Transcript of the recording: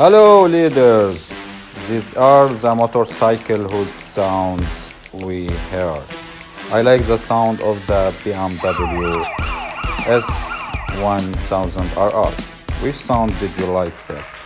Hello leaders, these are the motorcycle whose sounds we heard. I like the sound of the BMW s1000rr. Which sound did you like best?